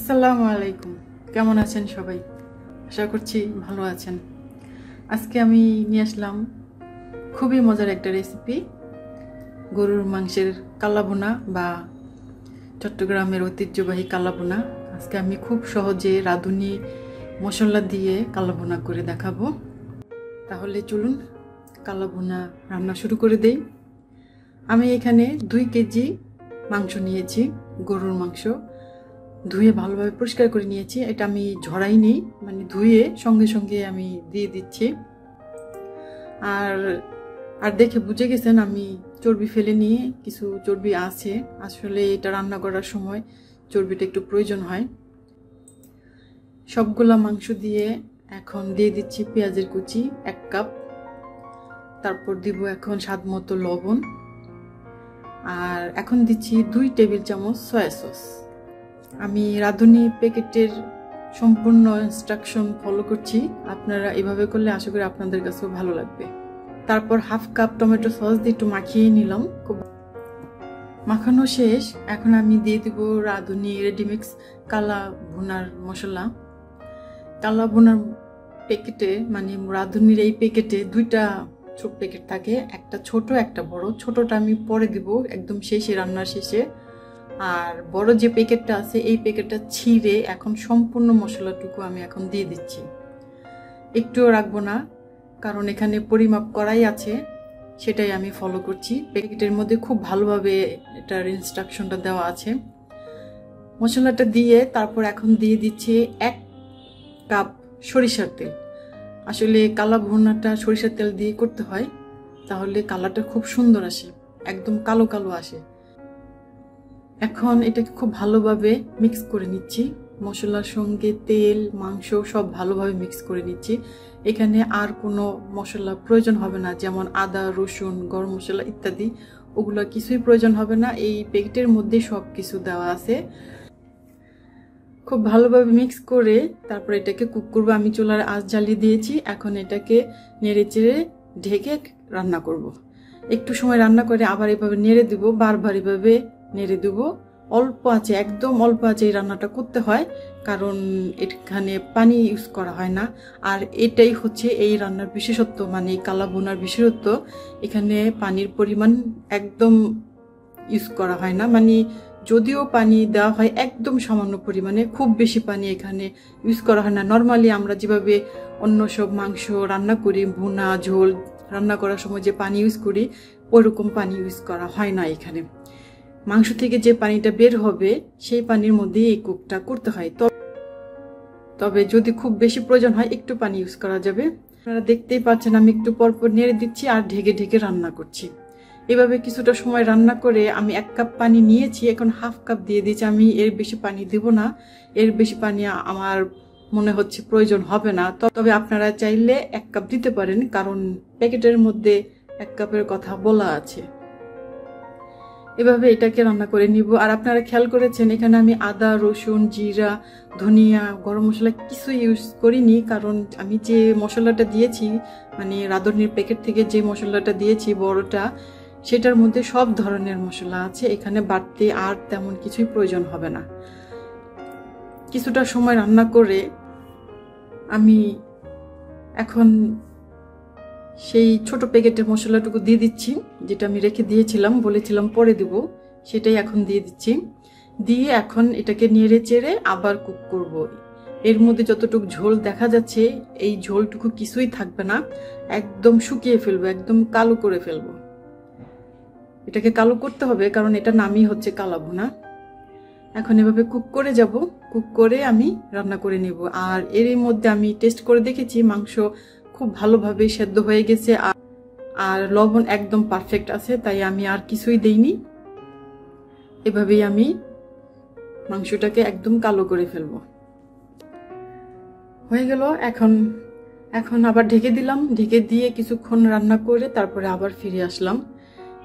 আসসালামু আলাইকুম, কেমন আছেন সবাই? আশা করছি ভালো আছেন। আজকে আমি নিয়ে আসলাম খুবই মজার একটা রেসিপি, গরুর মাংসের কালাভুনা বা চট্টগ্রামের ঐতিহ্যবাহী কালাভুনা। আজকে আমি খুব সহজে রাঁধুনি মশলা দিয়ে কালাভুনা করে দেখাবো। তাহলে চলুন কালাভুনা রান্না শুরু করে দেই। আমি এখানে 2 কেজি মাংস নিয়েছি, গরুর মাংস। ধুয়ে ভালোভাবে পরিষ্কার করে নিয়েছি। এটা আমি ঝরাইনি, মানে ধুয়ে সঙ্গে সঙ্গে আমি দিয়ে দিচ্ছি। আর দেখে বুঝে গেছেন আমি চর্বি ফেলে নিয়ে, কিছু চর্বি আছে। আসলে এটা রান্না করার সময় চর্বিটা একটু প্রয়োজন হয়। সবগুলা মাংস দিয়ে এখন দিয়ে দিচ্ছি পেঁয়াজের কুচি 1 কাপ। তারপর দিব এখন স্বাদ মতো লবণ, আর এখন দিচ্ছি 2 টেবিল চামচ সয়া সস। আমি রাঁধুনি প্যাকেটের সম্পূর্ণ ইনস্ট্রাকশন ফলো করছি। আপনারা এভাবে করলে আশা করি আপনাদের কাছেও ভালো লাগবে। তারপর 1/2 কাপ টমেটো সস দিয়ে একটু মাখিয়ে নিলাম। খুব মাখানো শেষ। এখন আমি দিয়ে দিব রাঁধুনি রেডিমিক্স কালা ভুনার মশলা। কালা ভুনার প্যাকেটে, মানে রাঁধুনির এই প্যাকেটে 2টা ছোট প্যাকেট থাকে, একটা ছোট একটা বড়। ছোটটা আমি পরে দিব একদম শেষে, রান্নার শেষে। আর বড় যে প্যাকেটটা আছে এই প্যাকেটটা ছিঁড়ে এখন সম্পূর্ণ মশলাটুকু আমি এখন দিয়ে দিচ্ছি। একটুও রাখবো না, কারণ এখানে পরিমাপ করাই আছে, সেটাই আমি ফলো করছি। প্যাকেটের মধ্যে খুব ভালোভাবে এটার ইনস্ট্রাকশনটা দেওয়া আছে। মশলাটা দিয়ে তারপর এখন দিয়ে দিচ্ছি 1 কাপ সরিষার তেল। আসলে কালা ভুনাটা সরিষার তেল দিয়ে করতে হয়, তাহলে কালারটা খুব সুন্দর আসে, একদম কালো কালো আসে। এখন এটাকে খুব ভালোভাবে মিক্স করে নিচ্ছি। মশলার সঙ্গে তেল, মাংস সব ভালোভাবে মিক্স করে নিচ্ছি। এখানে আর কোনো মশলা প্রয়োজন হবে না, যেমন আদা, রসুন, গরম মশলা ইত্যাদি, ওগুলো কিছুই প্রয়োজন হবে না। এই প্যাকেটের মধ্যে সব কিছু দেওয়া আছে। খুব ভালোভাবে মিক্স করে তারপর এটাকে কুক করবো। আমি চুলার আঁচ জ্বালিয়ে দিয়েছি। এখন এটাকে নেড়ে চেড়ে ঢেকে রান্না করব। একটু সময় রান্না করে আবার এভাবে নেড়ে দিব, বারবার এভাবে নেড়ে দেবো। অল্প আছে, একদম অল্প আছে এই রান্নাটা করতে হয়, কারণ এখানে পানি ইউজ করা হয় না। আর এটাই হচ্ছে এই রান্নার বিশেষত্ব, মানে কালা ভুনার বিশেষত্ব। এখানে পানির পরিমাণ একদম ইউজ করা হয় না, মানে যদিও পানি দেওয়া হয় একদম সামান্য পরিমাণে, খুব বেশি পানি এখানে ইউজ করা হয় না। নর্মালি আমরা যেভাবে অন্য সব মাংস রান্না করি, ভুনা ঝোল রান্না করার সময় যে পানি ইউজ করি, ওইরকম পানি ইউজ করা হয় না। এখানে মাংস থেকে যে পানিটা বের হবে সেই পানির মধ্যে এই কুকটা করতে হয়। তবে যদি খুব বেশি প্রয়োজন হয় একটু পানি ইউজ করা যাবে। আপনারা দেখতেই পাচ্ছেন আমি একটু পরপর নেড়ে দিচ্ছি আর ঢেকে ঢেকে রান্না করছি। এভাবে কিছুটা সময় রান্না করে আমি 1 কাপ পানি নিয়েছি, এখন 1/2 কাপ দিয়ে দিচ্ছি। আমি এর বেশি পানি দেব না, এর বেশি পানি আমার মনে হচ্ছে প্রয়োজন হবে না। তবে আপনারা চাইলে 1 কাপ দিতে পারেন, কারণ প্যাকেটের মধ্যে 1 কাপের কথা বলা আছে। এভাবে এটাকে রান্না করে নিব। আর আপনারা খেয়াল করেছেন এখানে আমি আদা, রসুন, জিরা, ধনিয়া, গরম মশলা কিছু ইউজ করিনি, কারণ আমি যে মশলাটা দিয়েছি, মানে রাঁধুনির প্যাকেট থেকে যে মশলাটা দিয়েছি বড়টা, সেটার মধ্যে সব ধরনের মশলা আছে। এখানে বাড়তি আর তেমন কিছুই প্রয়োজন হবে না। কিছুটা সময় রান্না করে আমি এখন সেই ছোট প্যাকেটের মশলাটুকু দিয়ে দিচ্ছি, যেটা আমি রেখে দিয়েছিলাম, বলেছিলাম পরে দেব, সেটাই এখন দিয়ে দিচ্ছি। দিয়ে এখন এটাকে নেড়ে চেড়ে আবার কুক করব। এর মধ্যে যতটুকু ঝোল দেখা যাচ্ছে এই ঝোলটুকু কিছুই থাকবে না, একদম শুকিয়ে ফেলবো, একদম কালো করে ফেলবো। এটাকে কালো করতে হবে, কারণ এটা নামই হচ্ছে কালা ভুনা। এখন এভাবে কুক করে যাব, কুক করে আমি রান্না করে নেব। আর এর মধ্যে আমি টেস্ট করে দেখেছি মাংস খুব ভালোভাবে সেদ্ধ হয়ে গেছে, আর লবণ একদম পারফেক্ট আছে, তাই আমি আর কিছুই দেইনি। এভাবেই আমি মাংসটাকে একদম কালো করে ফেলবো। হয়ে গেল। এখন আবার ঢেকে দিলাম। ঢেকে দিয়ে কিছুক্ষণ রান্না করে তারপরে আবার ফিরে আসলাম।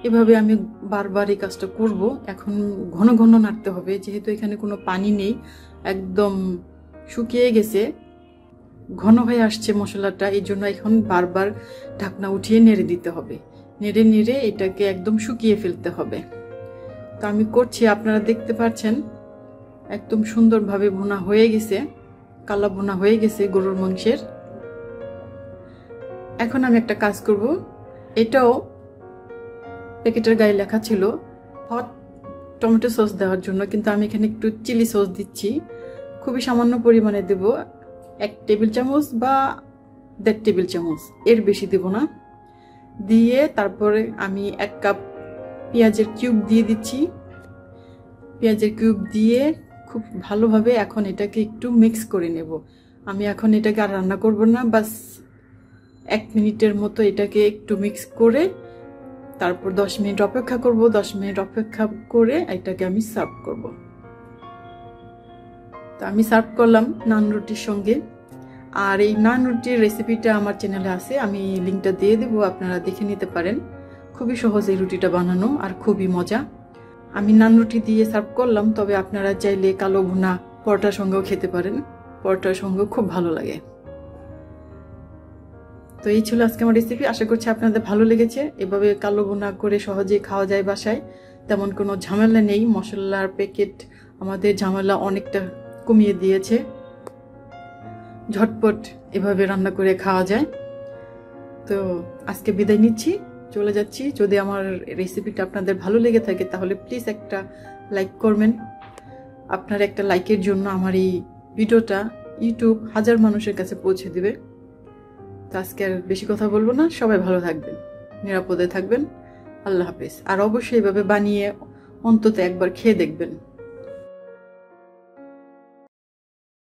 এভাবে আমি বারবার এই কাজটা করব। এখন ঘন ঘন নাড়তে হবে, যেহেতু এখানে কোনো পানি নেই, একদম শুকিয়ে গেছে, ঘন হয়ে আসছে মশলাটা। এই জন্য এখন বারবার ঢাকনা উঠিয়ে নেড়ে দিতে হবে। নেড়ে নেড়ে এটাকে একদম শুকিয়ে ফেলতে হবে। তো আমি করছি, আপনারা দেখতে পাচ্ছেন একদম সুন্দরভাবে ভুনা হয়ে গেছে, কালা ভুনা হয়ে গেছে গরুর মাংসের। এখন আমি একটা কাজ করব, এটাও প্যাকেটের গায়ে লেখা ছিল হট টমেটো সস দেওয়ার জন্য, কিন্তু আমি এখানে একটু চিলি সস দিচ্ছি। খুবই সামান্য পরিমাণে দেব, 1 টেবিল চামচ বা 1.5 টেবিল চামচ, এর বেশি দেব না। দিয়ে তারপরে আমি 1 কাপ পেঁয়াজের কিউব দিয়ে দিচ্ছি। পেঁয়াজের কিউব দিয়ে খুব ভালোভাবে এখন এটাকে একটু মিক্স করে নেব। আমি এখন এটাকে আর রান্না করব না, বাস 1 মিনিটের মতো এটাকে একটু মিক্স করে তারপর 10 মিনিট অপেক্ষা করব। 10 মিনিট অপেক্ষা করে এটাকে আমি সার্ভ করব। তো আমি সার্ভ করলাম নান রুটির সঙ্গে। আর এই নান রুটির রেসিপিটা আমার চ্যানেলে আছে, আমি লিঙ্কটা দিয়ে দেবো, আপনারা দেখে নিতে পারেন। খুবই সহজ এই রুটিটা বানানো আর খুবই মজা। আমি নান রুটি দিয়ে সার্ভ করলাম, তবে আপনারা চাইলে কালো ভুনা পরোটার সঙ্গেও খেতে পারেন, পরোটার সঙ্গেও খুব ভালো লাগে। তো এই ছিল আজকে আমার রেসিপি, আশা করছি আপনাদের ভালো লেগেছে। এভাবে কালো ভুনা করে সহজে খাওয়া যায় বাসায়, তেমন কোনো ঝামেলা নেই। মশলার প্যাকেট আমাদের ঝামেলা অনেকটা কমিয়ে দিয়েছে, ঝটপট এভাবে রান্না করে খাওয়া যায়। তো আজকে বিদায় নিচ্ছি, চলে যাচ্ছি। যদি আমার রেসিপিটা আপনাদের ভালো লেগে থাকে তাহলে প্লিজ একটা লাইক করবেন। আপনার একটা লাইকের জন্য আমার এই ভিডিওটা ইউটিউব হাজার মানুষের কাছে পৌঁছে দিবে। তো আজকে আর বেশি কথা বলবো না, সবাই ভালো থাকবেন, নিরাপদে থাকবেন। আল্লাহ হাফেজ। আর অবশ্যই এভাবে বানিয়ে অন্তত একবার খেয়ে দেখবেন।